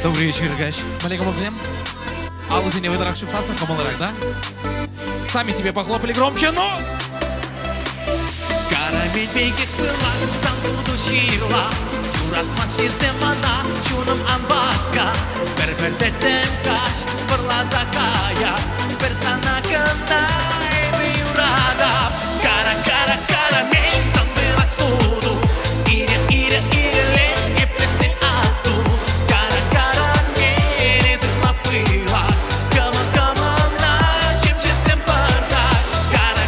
Добрый вечер, Гач. Малейкум Азем. Аллы не выдрак шупсасом, камаларак, да? Сами себе похлопали громче, но... Карамель бейгек была, саму душила. Юрат масти земана, чуном анбаска. Бер детем каш, перла закая. Персана канай, вы юрада. Кара, карамель, сам была туду. Ире, лень, и пецы асту. Кара, карамель, зла пыла. Come on, наш, чем чертем бардак. Кара,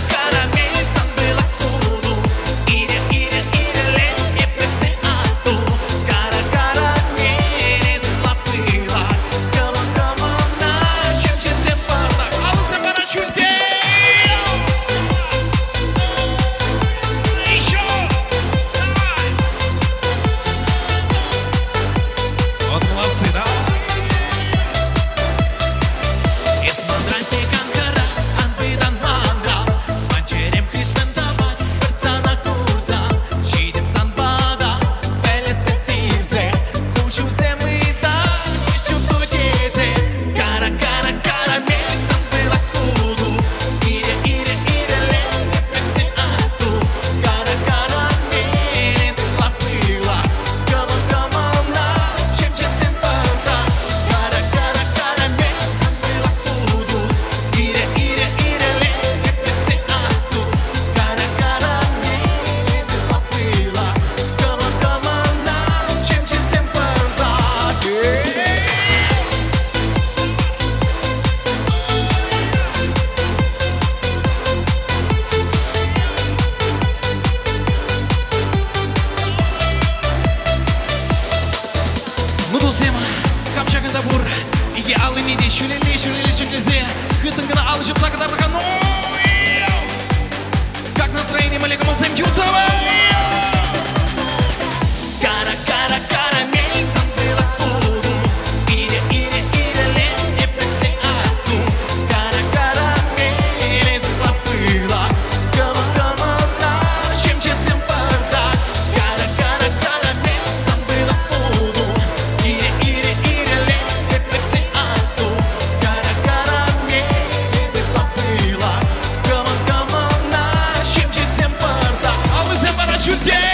карамель, сам была туду. Ире, лень, и пецы асту. Кара, карамель, зла пыла. Come on, наш, чем чертем бардак. Аллы се парачульте! Еще! Давай! Вот молодцы, да? Esmandrate kankara, anbidan mandra. Mancerem kıtan davat, persana kurza. Çiğdim sanbada, beletse sirze. Kuşu zemida, şişu tuteze. Kara, karamel, sanbila tudo. İre, lem, petse astu. Kara, karamel, zla pila. Come on, na, şemçetim parda. Kara, karamel, sanbila tudo. İre, lem, petse astu. Kara, karamel, zla pila. Come on, na, şemçetim parda. Ну, друзья, камчак это бур. И аллы не де, шулили, шуклизе. Хытын гына аллы жып сакыда бака, ну... Как настроение, Малейкум Азем, ютуб? Кара, карамель, sanbila tudo. Ире, лем, и пецы асту. Кара, карамель, зла пыла. Come on, наш, чем чертем бардак. Кара, карамель, sanbila tudo. Ире, лем, и пецы асту. Кара, карамель, зла пыла. Come on, наш, чем чертем бардак. Аллы се парачульте!